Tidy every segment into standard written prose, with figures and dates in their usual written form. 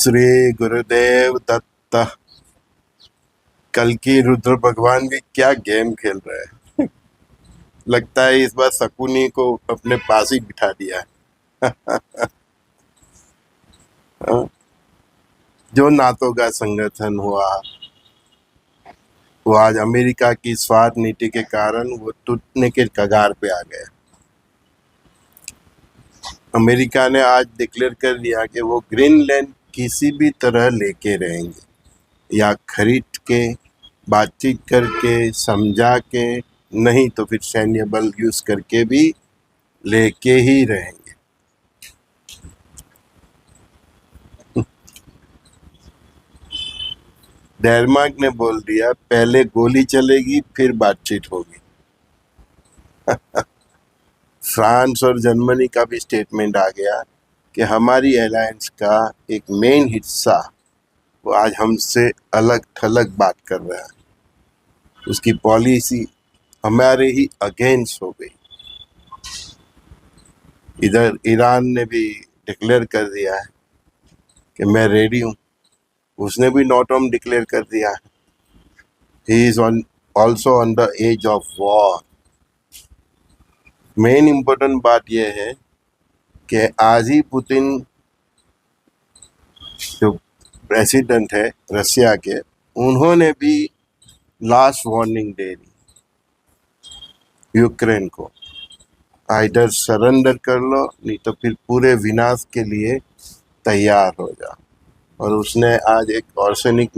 श्री गुरुदेव दत्त। कल की रुद्र भगवान भी क्या गेम खेल रहे हैं। लगता है इस बार शकुनी को अपने पास ही बिठा दिया है। जो नाटों का संगठन हुआ वो आज अमेरिका की स्वार्थ नीति के कारण वो टूटने के कगार पे आ गया। अमेरिका ने आज डिक्लेयर कर दिया कि वो ग्रीनलैंड किसी भी तरह लेके रहेंगे, या खरीद के, बातचीत करके, समझा के, नहीं तो फिर सैन्य बल यूज करके भी लेके ही रहेंगे। डेनमार्क ने बोल दिया पहले गोली चलेगी फिर बातचीत होगी। फ्रांस और जर्मनी का भी स्टेटमेंट आ गया कि हमारी अलायंस का एक मेन हिस्सा वो आज हमसे अलग थलग बात कर रहा है। उसकी पॉलिसी हमारे ही अगेंस्ट हो गई। इधर ईरान ने भी डिक्लेयर कर दिया है कि मैं रेडी हूँ। उसने भी नॉट ऑन डिक्लेयर कर दिया है। He is also on the edge of war. Main important बात यह है कि आज ही पुतिन जो प्रेसिडेंट है रशिया के, उन्होंने भी लास्ट वार्निंग दे दी यूक्रेन को, आइडर सरेंडर कर लो नहीं तो फिर पूरे विनाश के लिए तैयार हो जाओ। और उसने आज एक ऑर्सेनिक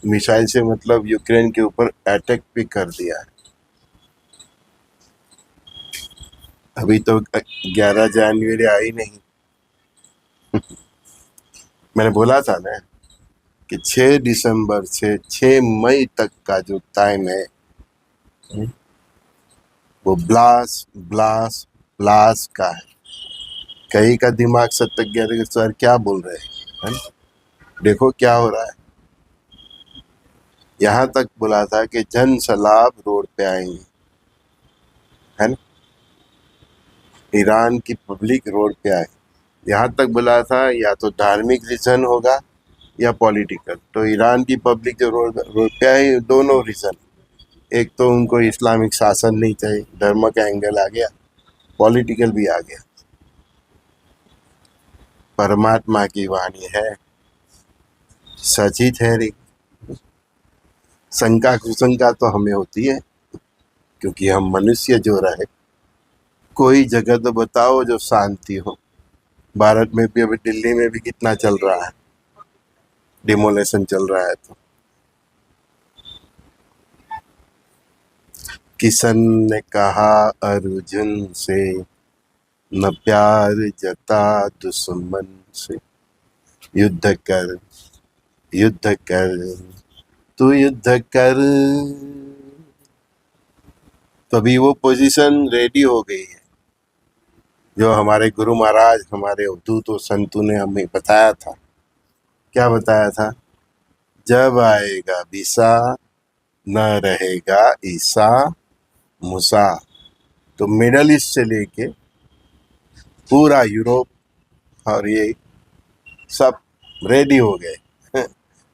मिसाइल से मतलब यूक्रेन के ऊपर अटैक भी कर दिया है। अभी तो 11 जनवरी आई नहीं। मैंने बोला था ना कि 6 दिसंबर से 6 मई तक का जो टाइम है वो ब्लास्ट ब्लास्ट ब्लास्ट का है। कहीं का दिमाग सटक गया कि सर क्या बोल रहे हैं, देखो क्या हो रहा है। यहाँ तक बोला था कि जन सैलाब रोड पे आएंगे, है ना। ईरान की पब्लिक रोड पे आए, यहाँ तक बोला था या तो धार्मिक रीजन होगा या पॉलिटिकल। तो ईरान की पब्लिक जो रोड पे आई, दोनों रीजन। एक तो उनको इस्लामिक शासन नहीं चाहिए, धर्म का एंगल आ गया, पॉलिटिकल भी आ गया। परमात्मा की वाणी है, सच ही ठहरी। शंका कुशंका तो हमें होती है क्योंकि हम मनुष्य जो रहे। कोई जगह तो बताओ जो शांति हो। भारत में भी, अभी दिल्ली में भी कितना चल रहा है, डिमोलेशन चल रहा है। तो किशन ने कहा अर्जुन से, न प्यार जता दुश्मन से, युद्ध कर तू युद्ध कर। तो अभी वो पोजीशन रेडी हो गई है जो हमारे गुरु महाराज, हमारे अवधूत और संतों ने हमें बताया था। क्या बताया था? जब आएगा बीसा न रहेगा ईसा मूसा। तो मिडल ईस्ट से लेके पूरा यूरोप और ये सब रेडी हो गए।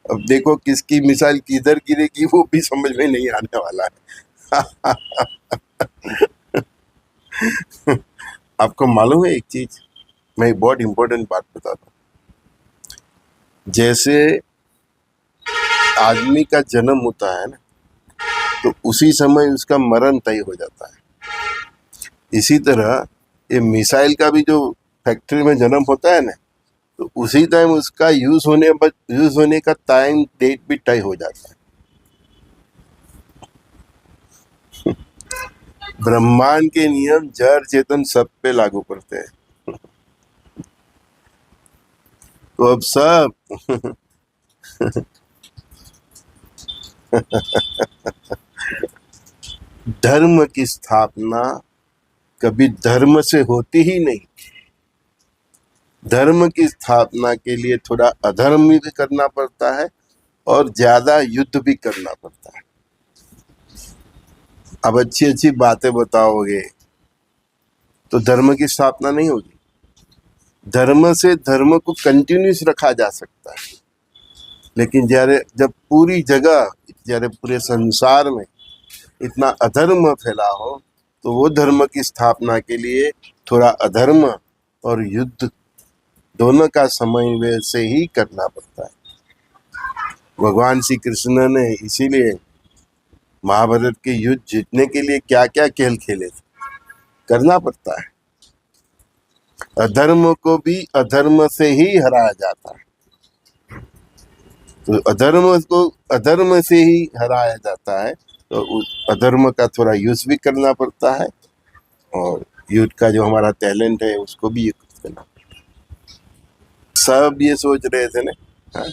अब देखो किसकी मिसाइल किधर गिरेगी वो भी समझ में नहीं आने वाला है। आपको मालूम है एक चीज, मैं एक बहुत इंपॉर्टेंट बात बताता हूँ। जैसे आदमी का जन्म होता है ना, तो उसी समय उसका मरण तय हो जाता है। इसी तरह ये मिसाइल का भी जो फैक्ट्री में जन्म होता है ना, तो उसी टाइम उसका यूज होने का टाइम डेट भी तय हो जाता है। ब्रह्मांड के नियम जड़ चेतन सब पे लागू पड़ते हैं। तो अब सब धर्म की स्थापना कभी धर्म से होती ही नहीं। धर्म की स्थापना के लिए थोड़ा अधर्म भी करना पड़ता है और ज्यादा युद्ध भी करना पड़ता है। अब अच्छी अच्छी बातें बताओगे तो धर्म की स्थापना नहीं होगी। धर्म से धर्म को कंटिन्यूस रखा जा सकता है, लेकिन जब पूरी जगह, जब पूरे संसार में इतना अधर्म फैला हो, तो वो धर्म की स्थापना के लिए थोड़ा अधर्म और युद्ध दोनों का समन्वय से ही करना पड़ता है। भगवान श्री कृष्ण ने इसीलिए महाभारत के युद्ध जीतने के लिए क्या क्या खेल खेले थे, करना पड़ता है। अधर्म को भी अधर्म से ही हराया जाता है, तो अधर्म को अधर्म से ही हराया जाता है, तो उस अधर्म का थोड़ा यूज भी करना पड़ता है, और युद्ध का जो हमारा टैलेंट है उसको भी यूज करना पड़ता है। सब ये सोच रहे थे ना, हाँ,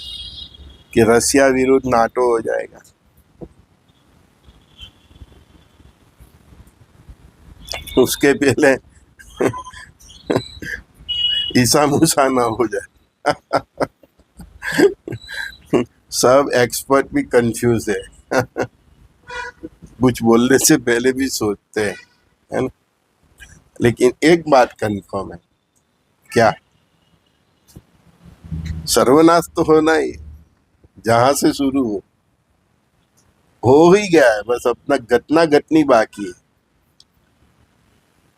कि रसिया विरुद्ध नाटो हो जाएगा। उसके पहले ईसा मूसा ना हो जाए। सब एक्सपर्ट भी कंफ्यूज है। कुछ बोलने से पहले भी सोचते हैं, है ना। लेकिन एक बात कंफर्म है, क्या? सर्वनाश तो होना ही, जहां से शुरू हो ही गया है, बस अपना घटना घटनी बाकी है।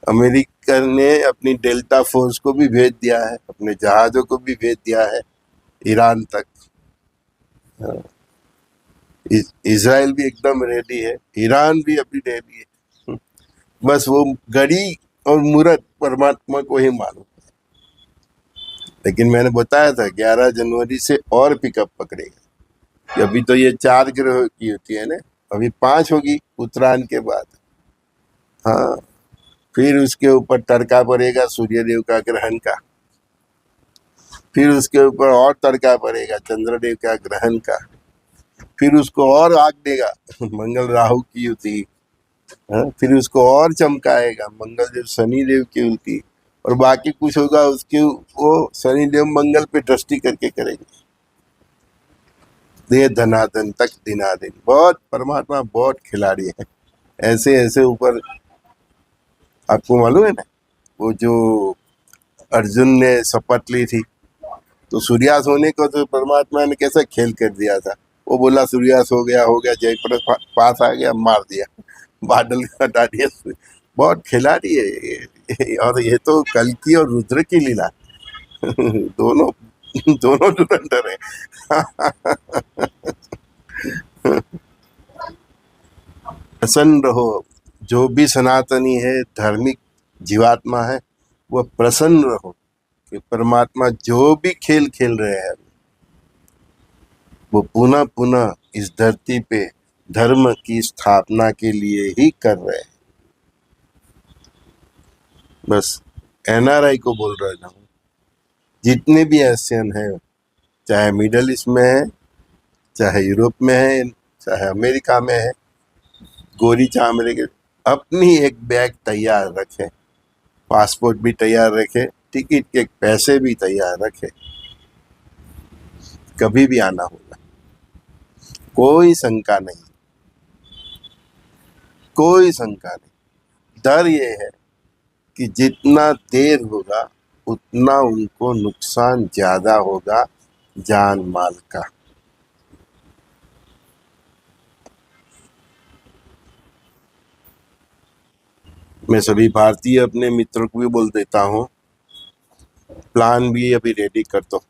अमेरिका ने अपनी डेल्टा फोर्स को भी भेज दिया है, अपने जहाजों को भी भेज दिया है ईरान तक। इजराइल भी एकदम रेडी है, ईरान भी अभी रेडी है। बस वो घड़ी और मुहूर्त परमात्मा को ही मालूम। लेकिन मैंने बताया था 11 जनवरी से और पिकअप पकड़ेगा। अभी तो ये 4 ग्रह की होती है ना, अभी 5 होगी उत्तरायण के बाद। हाँ, फिर उसके ऊपर तड़का पड़ेगा सूर्यदेव का ग्रहण का, फिर उसके ऊपर और तड़का पड़ेगा चंद्रदेव का ग्रहण का, फिर उसको और आग देगा मंगल राहु की युति, फिर उसको और चमकाएगा मंगल देव शनि देव की युति, और बाकी कुछ होगा उसके वो शनि देव मंगल पे दृष्टि करके करेंगे। दे धनाधन तक दिनादिन। बहुत परमात्मा बहुत खिलाड़ी है, ऐसे ऐसे ऊपर। आपको मालूम है ना, वो जो अर्जुन ने शपथ ली थी, तो सूर्यास्त होने को तो परमात्मा ने कैसा खेल कर दिया था। वो बोला सूर्यास्त हो गया, जयप्रकाश पास आ गया, मार दिया, बादल हटा दिया। बहुत खिलाड़ी है ये। और ये तो कल की और रुद्र की लीला। दोनों दोनों धुरंधर है। प्रसन्न रहो, जो भी सनातनी है, धार्मिक जीवात्मा है, वह प्रसन्न रहो कि परमात्मा जो भी खेल खेल रहे हैं वो पुनः पुनः इस धरती पे धर्म की स्थापना के लिए ही कर रहे हैं। बस एनआरआई को बोल रहा हूँ, जितने भी एशियन है, चाहे मिडल ईस्ट में है, चाहे यूरोप में है, चाहे अमेरिका में है, गोरी चामड़े के, अपनी एक बैग तैयार रखे, पासपोर्ट भी तैयार रखे, टिकट के पैसे भी तैयार रखे, कभी भी आना होगा, कोई शंका नहीं, कोई शंका नहीं। डर ये है कि जितना देर होगा उतना उनको नुकसान ज्यादा होगा जान माल का। मैं सभी भारतीय अपने मित्रों को भी बोल देता हूँ, प्लान भी अभी रेडी कर दो।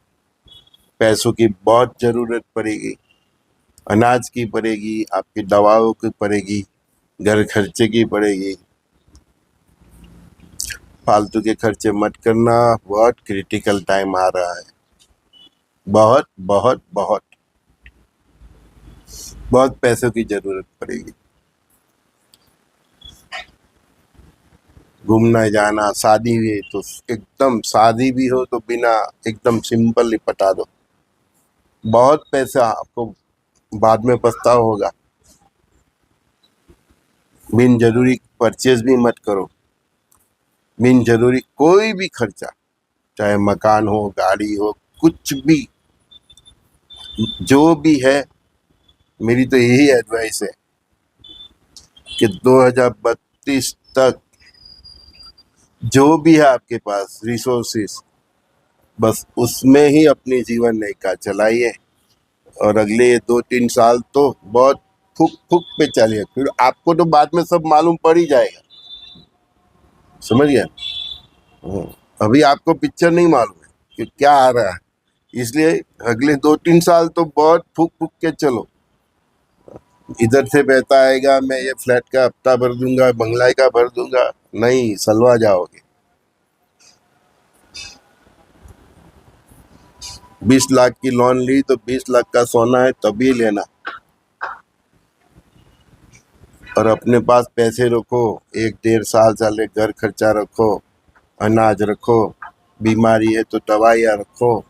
पैसों की बहुत जरूरत पड़ेगी, अनाज की पड़ेगी, आपकी दवाओं की पड़ेगी, घर खर्चे की पड़ेगी। फालतू के खर्चे मत करना, बहुत क्रिटिकल टाइम आ रहा है। बहुत बहुत बहुत बहुत पैसों की जरूरत पड़ेगी। घूमना जाना, शादी भी तो एकदम, शादी भी हो तो बिना, एकदम सिंपल निपटा दो। बहुत पैसा आपको बाद में पछतावा होगा। बिन जरूरी परचेज भी मत करो, बिन जरूरी कोई भी खर्चा, चाहे मकान हो, गाड़ी हो, कुछ भी, जो भी है, मेरी तो यही एडवाइस है कि 2032 तक जो भी है आपके पास रिसोर्सेस, बस उसमें ही अपनी जीवन नयिका चलाइए और अगले 2-3 साल तो बहुत फुक फुक पे चलिए, फिर आपको तो बाद में सब मालूम पड़ ही जाएगा, समझ गए। अभी आपको पिक्चर नहीं मालूम है कि क्या आ रहा है, इसलिए अगले 2-3 साल तो बहुत फूक फूक के चलो। इधर से बहता आएगा, मैं ये फ्लैट का हफ्ता भर दूंगा, बंगला का भर दूंगा, नहीं, सलवा जाओगे। 20 लाख की लोन ली तो 20 लाख का सोना है तभी लेना, और अपने पास पैसे रखो, 1-1.5 साल चले घर खर्चा रखो, अनाज रखो, बीमारी है तो दवाइयाँ रखो।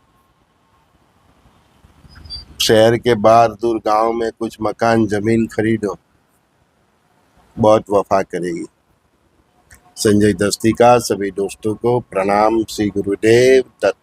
शहर के बाहर दूर गांव में कुछ मकान जमीन खरीदो, बहुत वफा करेगी। संजय दस्ती का सभी दोस्तों को प्रणाम। श्री गुरुदेव दत्त।